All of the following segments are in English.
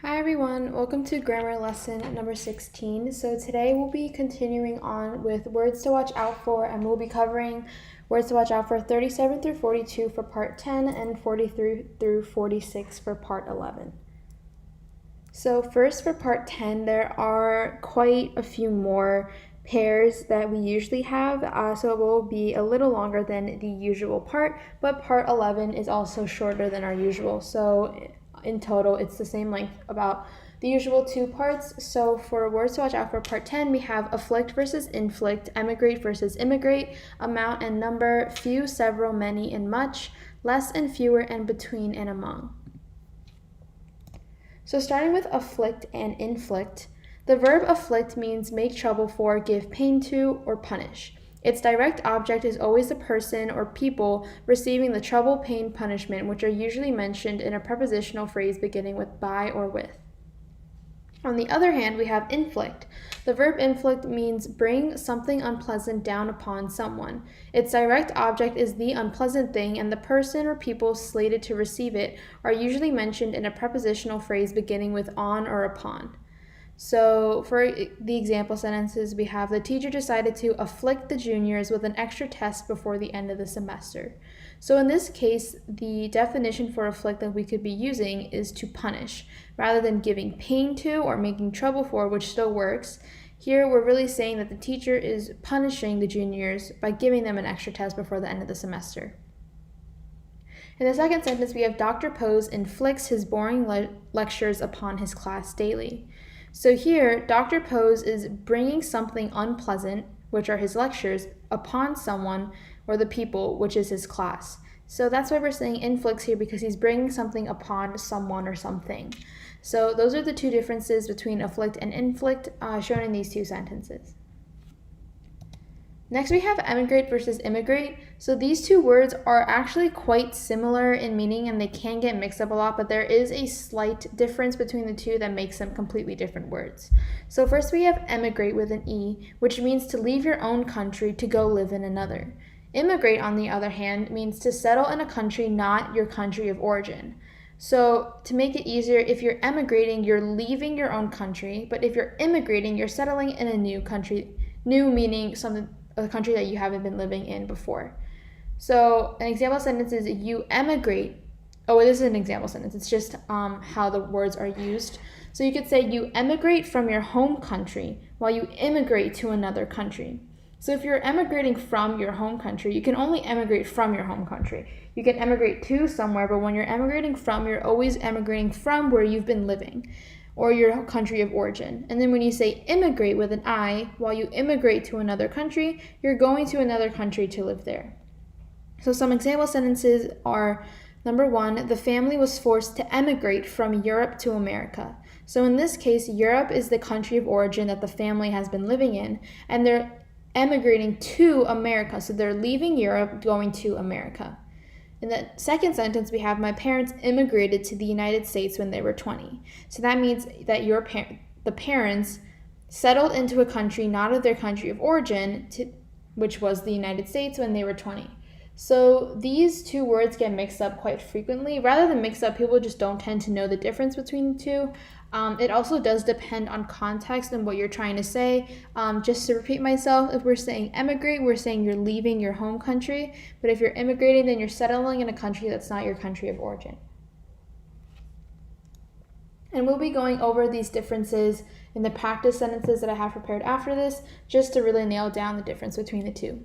Hi everyone, welcome to grammar lesson number 16. So today we'll be continuing on with words to watch out for, and we'll be covering words to watch out for 37 through 42 for part 10 and 43 through 46 for part 11. So first for part 10, there are quite a few more pairs that we usually have, so it will be a little longer than the usual part, but part 11 is also shorter than our usual. So in total, it's the same length, about the usual 2 parts. So for words to watch out for part 10, we have afflict versus inflict, emigrate versus immigrate, amount and number, few, several, many, and much, less and fewer, and between and among. So starting with afflict and inflict, the verb afflict means make trouble for, give pain to, or punish. Its direct object is always a person or people receiving the trouble, pain, punishment, which are usually mentioned in a prepositional phrase beginning with by or with. On the other hand, we have inflict. The verb inflict means bring something unpleasant down upon someone. Its direct object is the unpleasant thing, and the person or people slated to receive it are usually mentioned in a prepositional phrase beginning with on or upon. So for the example sentences, we have the teacher decided to afflict the juniors with an extra test before the end of the semester. So in this case, the definition for afflict that we could be using is to punish, rather than giving pain to or making trouble for, which still works. Here we're really saying that the teacher is punishing the juniors by giving them an extra test before the end of the semester. In the second sentence, we have Dr. Pose inflicts his boring lectures upon his class daily. So here, Dr. Pose is bringing something unpleasant, which are his lectures, upon someone or the people, which is his class. So that's why we're saying inflicts here, because he's bringing something upon someone or something. So those are the 2 differences between afflict and inflict shown in these 2 sentences. Next we have emigrate versus immigrate. So these 2 words are actually quite similar in meaning, and they can get mixed up a lot, but there is a slight difference between the 2 that makes them completely different words. So first we have emigrate with an E, which means to leave your own country to go live in another. Immigrate, on the other hand, means to settle in a country not your country of origin. So to make it easier, if you're emigrating, you're leaving your own country, but if you're immigrating, you're settling in a new country, new meaning a country that you haven't been living in before. So an example sentence is you emigrate. Oh, this is an example sentence. It's just how the words are used. So you could say you emigrate from your home country while you immigrate to another country. So if you're emigrating from your home country, you can only emigrate from your home country. You can emigrate to somewhere, but when you're emigrating from, you're always emigrating from where you've been living, or your country of origin. And then when you say immigrate with an I, while you immigrate to another country, you're going to another country to live there. So some example sentences are, number 1, the family was forced to emigrate from Europe to America. So in this case, Europe is the country of origin that the family has been living in, and they're emigrating to America. So they're leaving Europe, going to America. In the second sentence, we have my parents immigrated to the United States when they were 20. So that means that the parents settled into a country not of their country of origin, which was the United States, when they were 20. So these 2 words get mixed up quite frequently. Rather than mix up, people just don't tend to know the difference between the 2. It also does depend on context and what you're trying to say. Just to repeat myself, if we're saying emigrate, we're saying you're leaving your home country. But if you're immigrating, then you're settling in a country that's not your country of origin. And we'll be going over these differences in the practice sentences that I have prepared after this, just to really nail down the difference between the 2.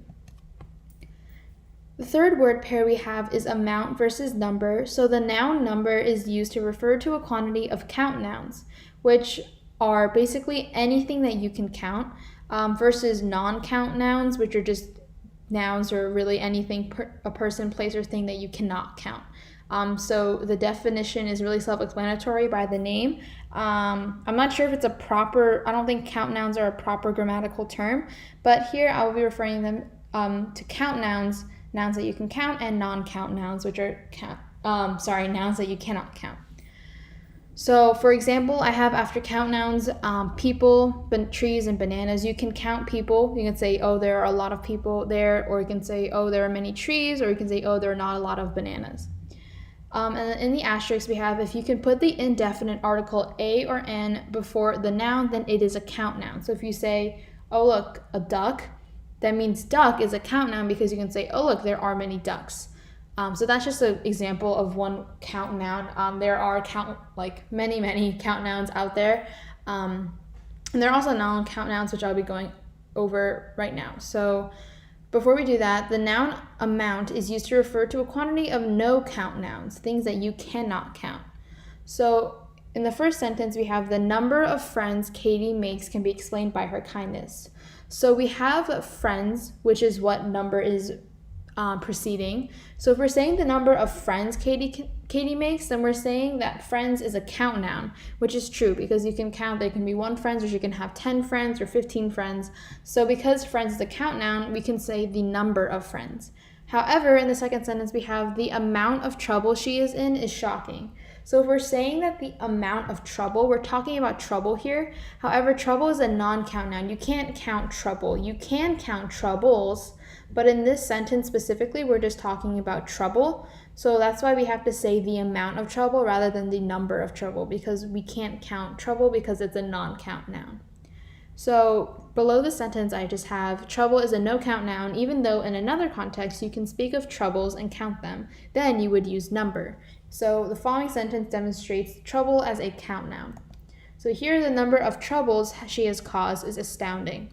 The third word pair we have is amount versus number. So the noun number is used to refer to a quantity of count nouns, which are basically anything that you can count, versus non-count nouns, which are just nouns or really anything a person, place, or thing that you cannot count. So the definition is really self-explanatory by the name. I'm not sure if it's I don't think count nouns are a proper grammatical term, but here I will be referring them to count nouns, nouns that you can count, and non-count nouns, which are nouns that you cannot count. So for example, I have after count nouns, people, trees, and bananas. You can count people. You can say, oh, there are a lot of people there, or you can say, oh, there are many trees, or you can say, oh, there are not a lot of bananas. And then in the asterisk we have, if you can put the indefinite article a or an before the noun, then it is a count noun. So if you say, oh look, a duck, that means duck is a count noun because you can say, oh look, there are many ducks. So that's just an example of one count noun. There are many count nouns out there. And there are also non-count nouns, which I'll be going over right now. So before we do that, the noun amount is used to refer to a quantity of no count nouns, things that you cannot count. So in the first sentence, we have the number of friends Katie makes can be explained by her kindness. So we have friends, which is what number is preceding. So if we're saying the number of friends Katie makes, then we're saying that friends is a count noun, which is true because you can count. There can be 1 friend, or you can have 10 friends or 15 friends. So because friends is a count noun, we can say the number of friends. However, in the second sentence, we have the amount of trouble she is in is shocking. So if we're saying that the amount of trouble, we're talking about trouble here. However, trouble is a non-count noun. You can't count trouble. You can count troubles, but in this sentence specifically, we're just talking about trouble. So that's why we have to say the amount of trouble rather than the number of trouble, because we can't count trouble because it's a non-count noun. So below the sentence, I just have trouble is a no-count noun, even though in another context you can speak of troubles and count them. Then you would use number. So the following sentence demonstrates trouble as a count noun. So here the number of troubles she has caused is astounding.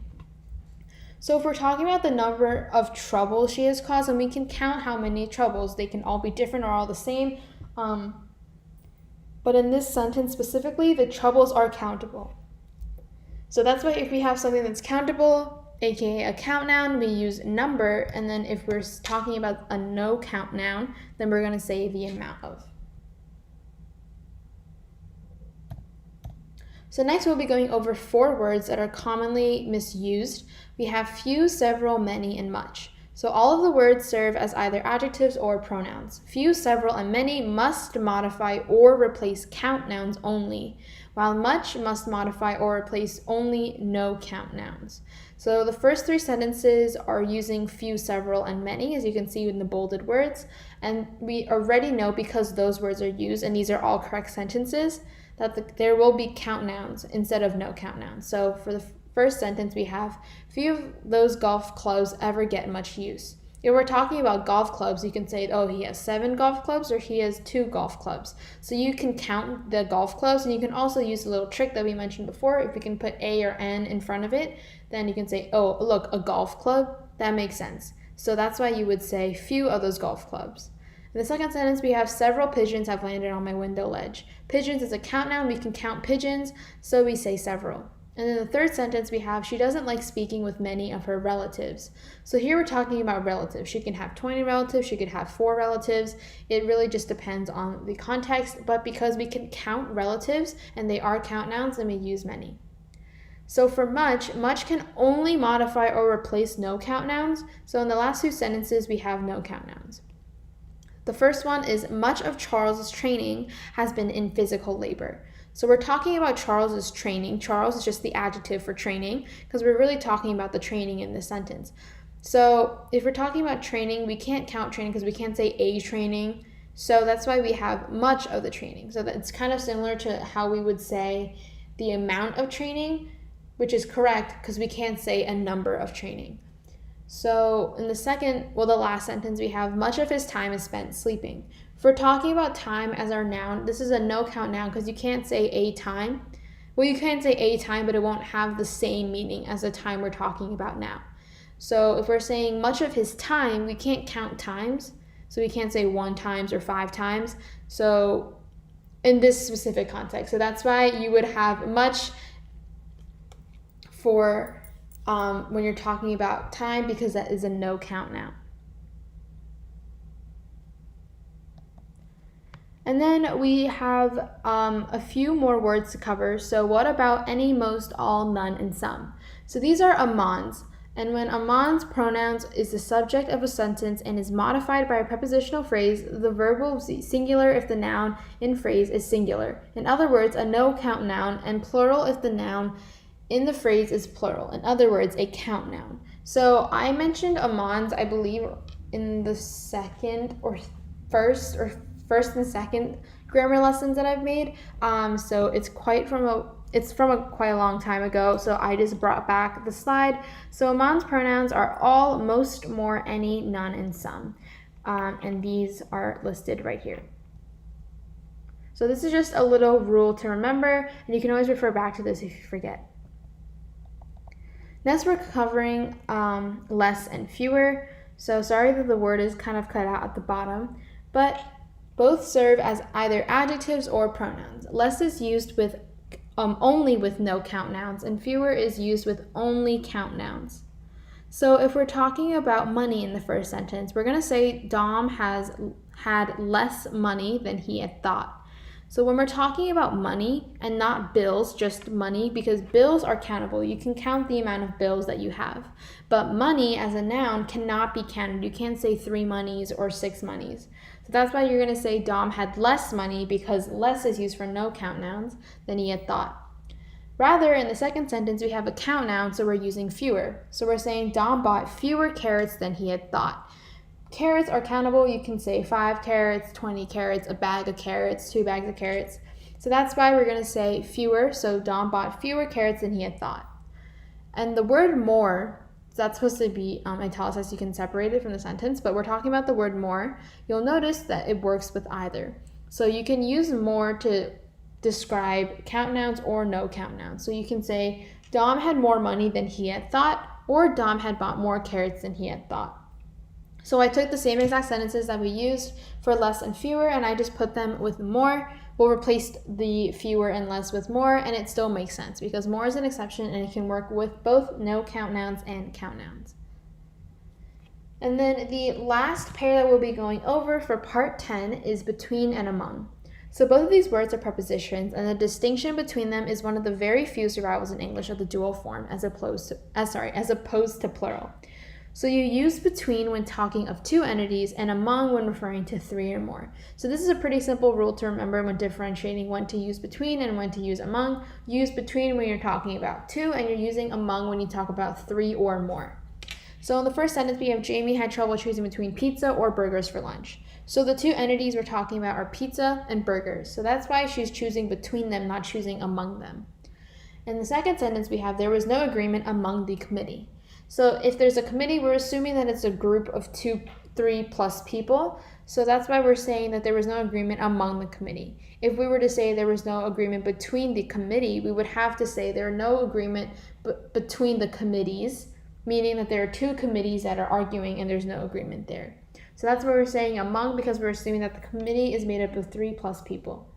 So if we're talking about the number of troubles she has caused, then we can count how many troubles. They can all be different or all the same. But in this sentence specifically, the troubles are countable. So that's why if we have something that's countable, aka a count noun, we use number. And then if we're talking about a no count noun, then we're going to say the amount of. So next we'll be going over 4 words that are commonly misused. We have few, several, many, and much. So all of the words serve as either adjectives or pronouns. Few, several, and many must modify or replace count nouns only, while much must modify or replace only no count nouns. So the first 3 sentences are using few, several, and many, as you can see in the bolded words. And we already know, because those words are used, and these are all correct sentences, that there will be count nouns instead of no count nouns. So for the first sentence, we have few of those golf clubs ever get much use. If we're talking about golf clubs, you can say, oh, he has 7 golf clubs or he has 2 golf clubs. So you can count the golf clubs, and you can also use a little trick that we mentioned before. If we can put a or n in front of it, then you can say, oh, look, a golf club. That makes sense. So that's why you would say few of those golf clubs. In the second sentence, we have several pigeons have landed on my window ledge. Pigeons is a count noun. We can count pigeons, so we say several. And in the third sentence, we have she doesn't like speaking with many of her relatives. So here we're talking about relatives. She can have 20 relatives. She could have 4 relatives. It really just depends on the context. But because we can count relatives and they are count nouns, then we use many. So for much can only modify or replace no count nouns. So in the last 2 sentences, we have no count nouns. The first one is much of Charles's training has been in physical labor. So we're talking about Charles's training. Charles is just the adjective for training because we're really talking about the training in this sentence. So if we're talking about training, we can't count training because we can't say a training. So that's why we have much of the training. So it's kind of similar to how we would say the amount of training, which is correct because we can't say a number of training. So in the last sentence, we have much of his time is spent sleeping. If we're talking about time as our noun, this is a no count noun because you can't say a time. Well, you can say a time, but it won't have the same meaning as the time we're talking about now. So if we're saying much of his time, we can't count times. So we can't say 1 times or 5 times. So in this specific context. So that's why you would have much for when you're talking about time, because that is a no count noun. And then we have a few more words to cover. So what about any, most, all, none, and some? So these are amans. And when aman's pronouns is the subject of a sentence and is modified by a prepositional phrase, the verb will be singular if the noun in phrase is singular. In other words, a no count noun, and plural if the noun in the phrase is plural. In other words, a count noun. So I mentioned amans, I believe, in the first first and second grammar lessons that I've made. So it's from quite a long time ago, so I just brought back the slide. So Aman's pronouns are all, most, more, any, none, and some. And these are listed right here. So this is just a little rule to remember, and you can always refer back to this if you forget. Next, we're covering less and fewer. So sorry that the word is kind of cut out at the bottom, but both serve as either adjectives or pronouns. Less is used with only with no count nouns, and fewer is used with only count nouns. So if we're talking about money in the first sentence, we're going to say Dom has had less money than he had thought. So when we're talking about money and not bills, just money, because bills are countable. You can count the amount of bills that you have. But money as a noun cannot be counted. You can't say 3 monies or 6 monies. So that's why you're going to say Dom had less money, because less is used for no count nouns than he had thought. Rather, in the second sentence, we have a count noun, so we're using fewer. So we're saying Dom bought fewer carrots than he had thought. Carrots are countable. You can say 5 carrots, 20 carrots, a bag of carrots, 2 bags of carrots. So that's why we're going to say fewer. So Dom bought fewer carrots than he had thought. And the word more, that's supposed to be italicized. You can separate it from the sentence, but we're talking about the word more. You'll notice that it works with either. So you can use more to describe count nouns or no count nouns. So you can say Dom had more money than he had thought, or Dom had bought more carrots than he had thought. So I took the same exact sentences that we used for less and fewer, and I just put them with more. We'll replace the fewer and less with more, and it still makes sense because more is an exception and it can work with both no count nouns and count nouns. And then the last pair that we'll be going over for part 10 is between and among. So both of these words are prepositions, and the distinction between them is one of the very few survivals in English of the dual form as opposed to plural. So you use between when talking of 2 entities and among when referring to 3 or more. So this is a pretty simple rule to remember when differentiating when to use between and when to use among. Use between when you're talking about 2, and you're using among when you talk about 3 or more. So in the first sentence, we have Jamie had trouble choosing between pizza or burgers for lunch. So the 2 entities we're talking about are pizza and burgers. So that's why she's choosing between them, not choosing among them. In the second sentence, we have there was no agreement among the committee. So if there's a committee, we're assuming that it's a group of 2, 3 plus people. So that's why we're saying that there was no agreement among the committee. If we were to say there was no agreement between the committee, we would have to say there are no agreement between the committees, meaning that there are 2 committees that are arguing and there's no agreement there. So that's why we're saying among, because we're assuming that the committee is made up of 3 plus people.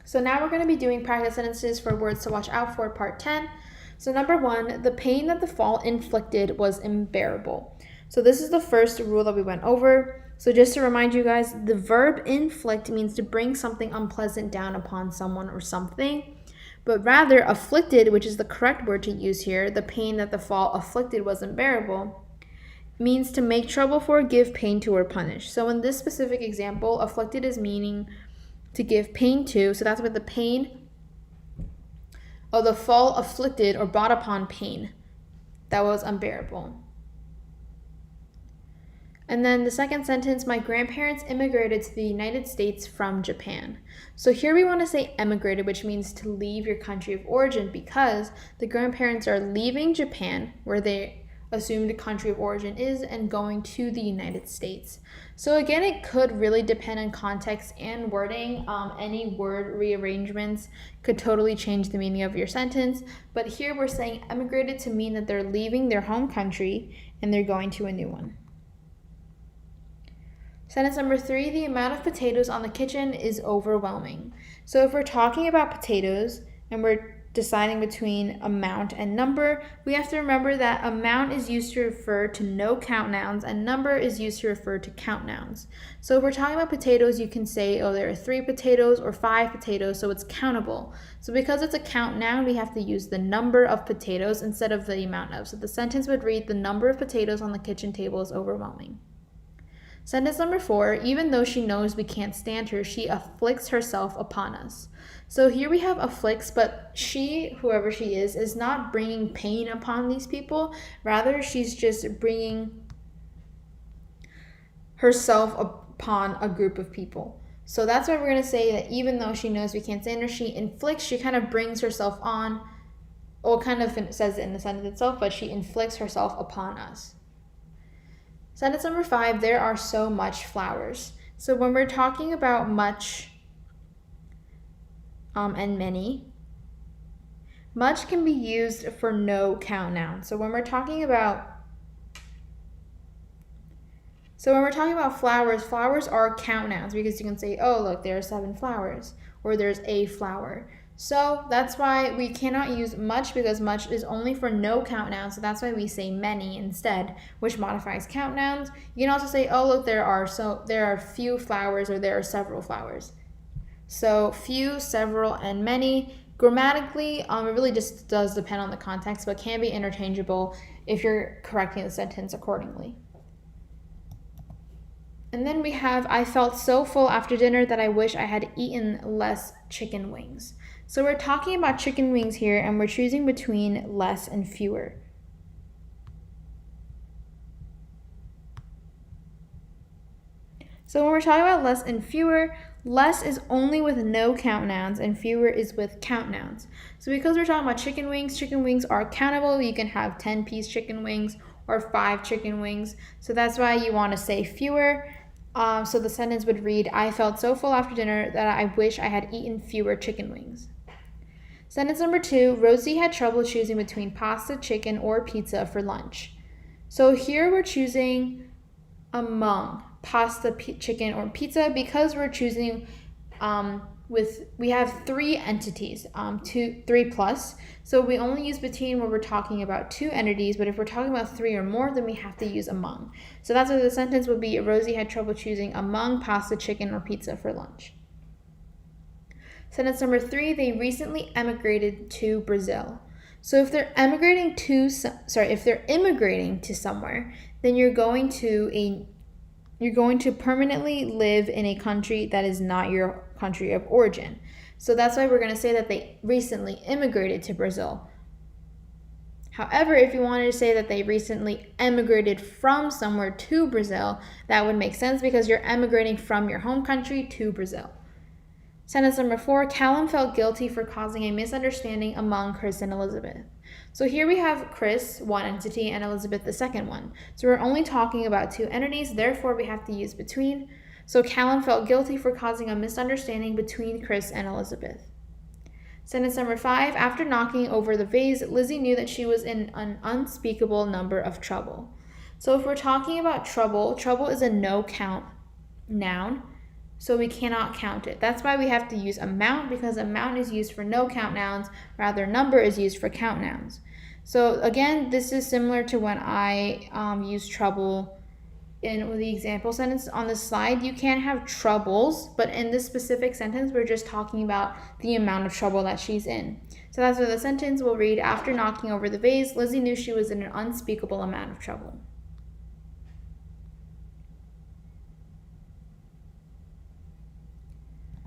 So now we're going to be doing practice sentences for words to watch out for part 10. So number 1, the pain that the fall inflicted was unbearable. So this is the first rule that we went over. So just to remind you guys, the verb inflict means to bring something unpleasant down upon someone or something. But rather, afflicted, which is the correct word to use here, the pain that the fall afflicted was unbearable, means to make trouble for, give pain to, or punish. So in this specific example, afflicted is meaning to give pain to, so that's what the pain of the fall afflicted or brought upon pain that was unbearable. And then the second sentence, my grandparents immigrated to the United States from Japan. So here we want to say emigrated, which means to leave your country of origin, because the grandparents are leaving Japan, where they assumed country of origin is, and going to the United States. So again, it could really depend on context and wording. Any word rearrangements could totally change the meaning of your sentence. But here we're saying emigrated to mean that they're leaving their home country and they're going to a new one. Sentence number 3, the amount of potatoes on the kitchen is overwhelming. So if we're talking about potatoes and we're deciding between amount and number, we have to remember that amount is used to refer to no count nouns and number is used to refer to count nouns. So if we're talking about potatoes, you can say, oh, there are 3 potatoes or 5 potatoes, so it's countable. So because it's a count noun, we have to use the number of potatoes instead of the amount of. So the sentence would read, the number of potatoes on the kitchen table is overwhelming. Sentence number 4, even though she knows we can't stand her, she afflicts herself upon us. So here we have afflicts, but she, whoever she is not bringing pain upon these people. Rather, she's just bringing herself upon a group of people. So that's why we're going to say that even though she knows we can't stand her, she inflicts, she kind of brings herself on, or kind of says it in the sentence itself, but she inflicts herself upon us. Sentence number 5, there are so much flowers. So when we're talking about much and many, much can be used for no count noun. So when we're talking about flowers, flowers are count nouns because you can say, oh, look, there are 7 flowers, or there's a flower. So that's why we cannot use much, because much is only for no count nouns. So that's why we say many instead, which modifies count nouns. You can also say, oh, look, there are few flowers, or there are several flowers. So few, several, and many. Grammatically, it really just does depend on the context, but can be interchangeable if you're correcting the sentence accordingly. And then we have, I felt so full after dinner that I wish I had eaten less chicken wings. So we're talking about chicken wings here, and we're choosing between less and fewer. So when we're talking about less and fewer, less is only with no count nouns, and fewer is with count nouns. So because we're talking about chicken wings are countable. You can have 10-piece chicken wings or 5 chicken wings. So that's why you want to say fewer. So the sentence would read, I felt so full after dinner that I wish I had eaten fewer chicken wings. Sentence number 2, Rosie had trouble choosing between pasta, chicken, or pizza for lunch. So here we're choosing among pasta, chicken, or pizza because we're choosing we have 3 entities, 3 plus. So we only use between when we're talking about 2 entities, but if we're talking about 3 or more, then we have to use among. So that's why the sentence would be, Rosie had trouble choosing among pasta, chicken, or pizza for lunch. Sentence number 3, they recently emigrated to Brazil. So if they're immigrating to somewhere, then you're going to permanently live in a country that is not your country of origin. So that's why we're going to say that they recently immigrated to Brazil. However, if you wanted to say that they recently emigrated from somewhere to Brazil, that would make sense because you're emigrating from your home country to Brazil. Sentence number 4, Callum felt guilty for causing a misunderstanding among Chris and Elizabeth. So here we have Chris, one entity, and Elizabeth, the second one. So we're only talking about 2 entities, therefore we have to use between. So Callum felt guilty for causing a misunderstanding between Chris and Elizabeth. Sentence number 5, after knocking over the vase, Lizzie knew that she was in an unspeakable number of trouble. So if we're talking about trouble is a no count noun, so we cannot count it. That's why we have to use amount, because amount is used for no count nouns, rather number is used for count nouns. So again, this is similar to when I use trouble in the example sentence on the slide. You can have troubles, but in this specific sentence, we're just talking about the amount of trouble that she's in. So that's why the sentence will read, after knocking over the vase, Lizzie knew she was in an unspeakable amount of trouble.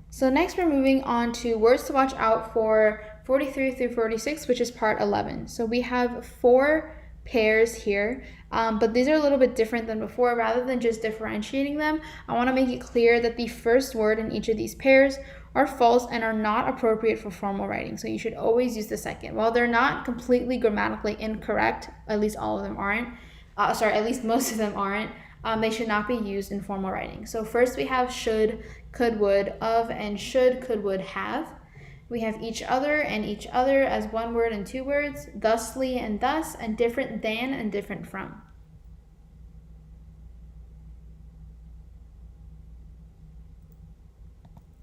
So next we're moving on to words to watch out for 43 through 46, which is part 11. So we have 4 pairs here, but these are a little bit different than before. Rather than just differentiating them, I want to make it clear that the first word in each of these pairs are false and are not appropriate for formal writing. So you should always use the second. While they're not completely grammatically incorrect, at least all of them aren't, at least most of them aren't, they should not be used in formal writing. So first we have should, could, would, of, and should, could, would, have. We have each other and each other as one word and 2 words, thusly and thus, and different than and different from.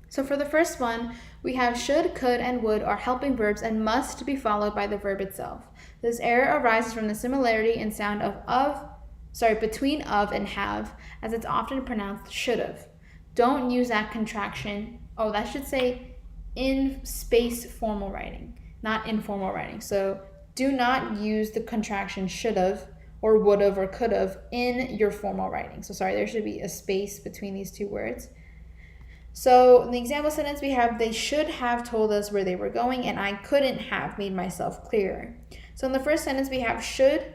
So for the first one, we have should, could, and would are helping verbs and must be followed by the verb itself. This error arises from the similarity in sound between of and have, as it's often pronounced should've. Don't use that contraction. Oh, that should say in space formal writing, not informal writing. So do not use the contraction should've or would've or could've in your formal writing. So sorry, there should be a space between these 2 words. So in the example sentence we have, they should have told us where they were going, and I couldn't have made myself clearer. So in the first sentence we have should,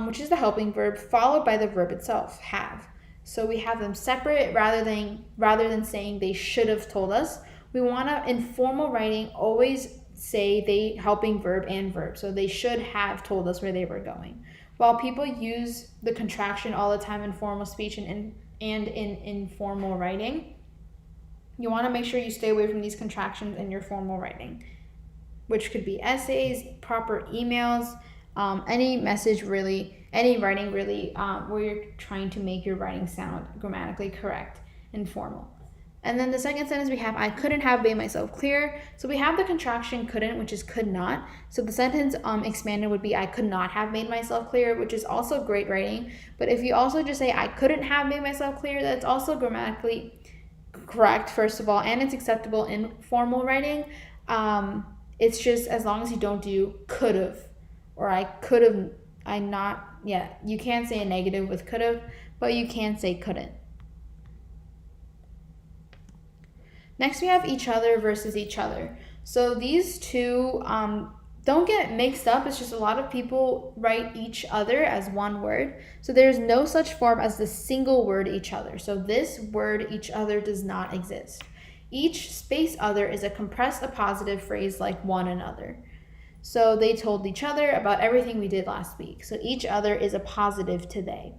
which is the helping verb, followed by the verb itself, have. So we have them separate rather than saying they should have told us. We want to, in formal writing, always say they helping verb and verb. So they should have told us where they were going. While people use the contraction all the time in formal speech and in informal writing, you want to make sure you stay away from these contractions in your formal writing, which could be essays, proper emails, any message really, any writing really, where you're trying to make your writing sound grammatically correct and formal. And then the second sentence we have, I couldn't have made myself clear. So we have the contraction couldn't, which is could not. So the sentence expanded would be, I could not have made myself clear, which is also great writing. But if you also just say, I couldn't have made myself clear, that's also grammatically correct, first of all, and it's acceptable in formal writing. It's just as long as you don't do could have, or I could have, I not, yeah, you can't say a negative with could have, but you can say couldn't. Next, we have each other versus each other. So these two don't get mixed up. It's just a lot of people write each other as one word. So there's no such form as the single word each other. So this word each other does not exist. Each space other is a compressed appositive phrase like one another. So they told each other about everything we did last week. So each other is a positive to they.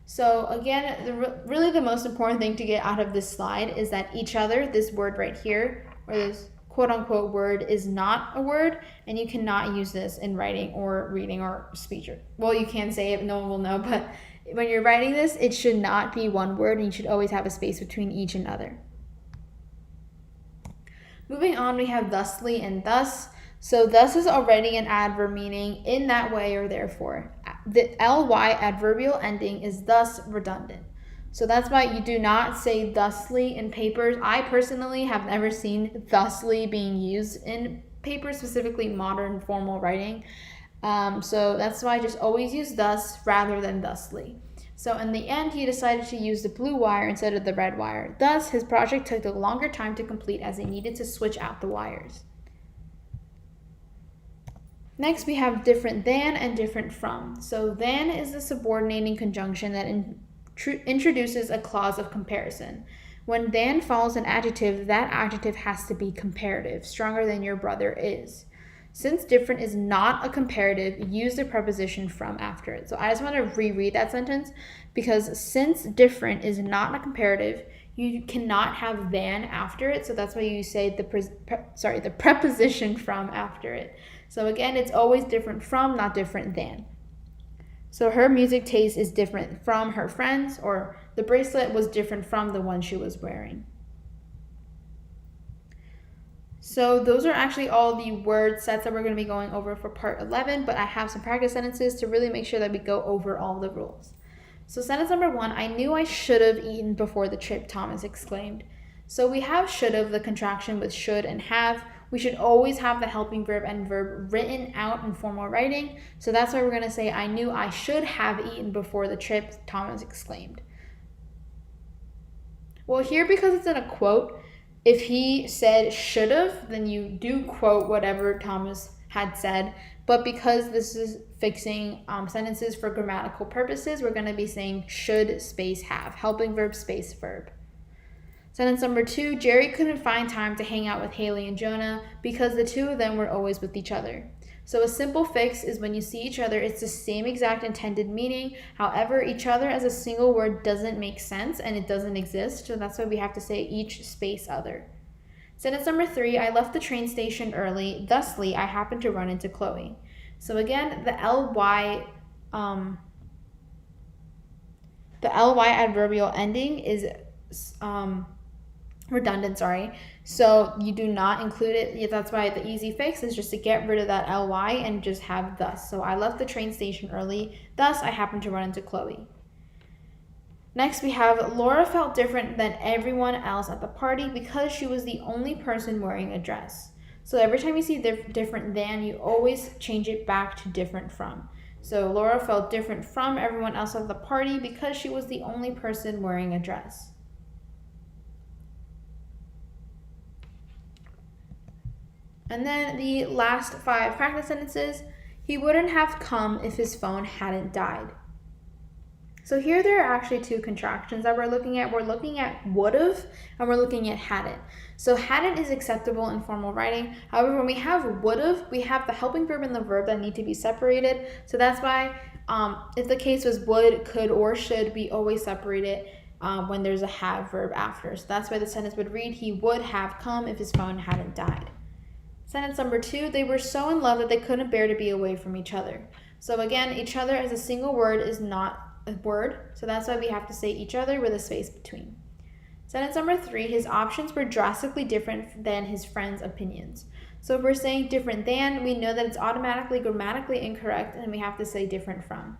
So again, really the most important thing to get out of this slide is that each other, this word right here, or this quote-unquote word, is not a word, and you cannot use this in writing or reading or speech. Well, you can say it, no one will know, but when you're writing this, it should not be one word, and you should always have a space between each and other. Moving on, we have thusly and thus. So thus is already an adverb meaning in that way or therefore. The ly adverbial ending is thus redundant. So that's why you do not say thusly in papers. I personally have never seen thusly being used in papers, specifically modern formal writing. So that's why I just always use thus rather than thusly. So in the end, he decided to use the blue wire instead of the red wire. Thus, his project took a longer time to complete as he needed to switch out the wires. Next, we have different than and different from. So than is the subordinating conjunction that introduces a clause of comparison. When than follows an adjective, that adjective has to be comparative, stronger than your brother is. Since different is not a comparative, use the preposition from after it. So I just want to reread that sentence because since different is not a comparative, you cannot have than after it. So that's why you say the preposition from after it. So again, it's always different from, not different than. So her music taste is different from her friends, or the bracelet was different from the one she was wearing. So those are actually all the word sets that we're going to be going over for part 11, but I have some practice sentences to really make sure that we go over all the rules. So sentence number 1, I knew I should have eaten before the trip, Thomas exclaimed. So we have should have, the contraction with should and have. We should always have the helping verb and verb written out in formal writing. So that's why we're going to say, I knew I should have eaten before the trip, Thomas exclaimed. Well, here, because it's in a quote, if he said should have, then you do quote whatever Thomas had said. But because this is fixing sentences for grammatical purposes, we're going to be saying should space have, helping verb space verb. Sentence number 2, Jerry couldn't find time to hang out with Haley and Jonah because the two of them were always with each other. So a simple fix is when you see each other, it's the same exact intended meaning. However, each other as a single word doesn't make sense and it doesn't exist. So that's why we have to say each space other. Sentence number 3, I left the train station early. Thusly, I happened to run into Chloe. So again, the ly adverbial ending is redundant, so you do not include it. That's why the easy fix is just to get rid of that ly and just have thus. So I left the train station early, thus I happened to run into Chloe. Next, we have Laura felt different than everyone else at the party because she was the only person wearing a dress. So every time you see different than, you always change it back to different from. So Laura felt different from everyone else at the party because she was the only person wearing a dress. And then the last 5 practice sentences. He wouldn't have come if his phone hadn't died. So here there are actually two contractions that we're looking at. We're looking at would've and we're looking at hadn't. So hadn't is acceptable in formal writing. However, when we have would've, we have the helping verb and the verb that need to be separated. So that's why if the case was would, could, or should, we always separate it when there's a have verb after. So that's why the sentence would read, he would have come if his phone hadn't died. Sentence number 2, they were so in love that they couldn't bear to be away from each other. So again, each other as a single word is not a word, so that's why we have to say each other with a space between. Sentence number 3, his options were drastically different than his friends' opinions. So if we're saying different than, we know that it's automatically grammatically incorrect and we have to say different from.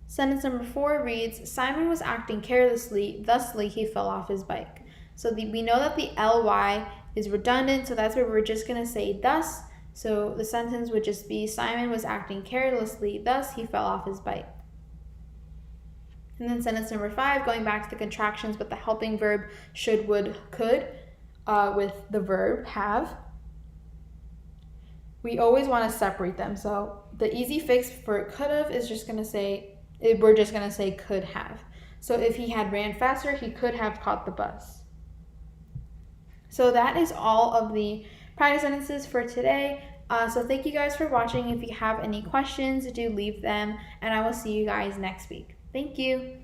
Sentence number 4 reads, Simon was acting carelessly, thusly he fell off his bike. So we know that the ly is redundant, so that's where we're just going to say thus. So the sentence would just be, Simon was acting carelessly, thus he fell off his bike. And then sentence number 5, going back to the contractions with the helping verb should, would, could, with the verb have. We always want to separate them. So the easy fix for could have is just going to say, we're just going to say could have. So if he had ran faster, he could have caught the bus. So that is all of the practice sentences for today. So thank you guys for watching. If you have any questions, do leave them, and I will see you guys next week. Thank you.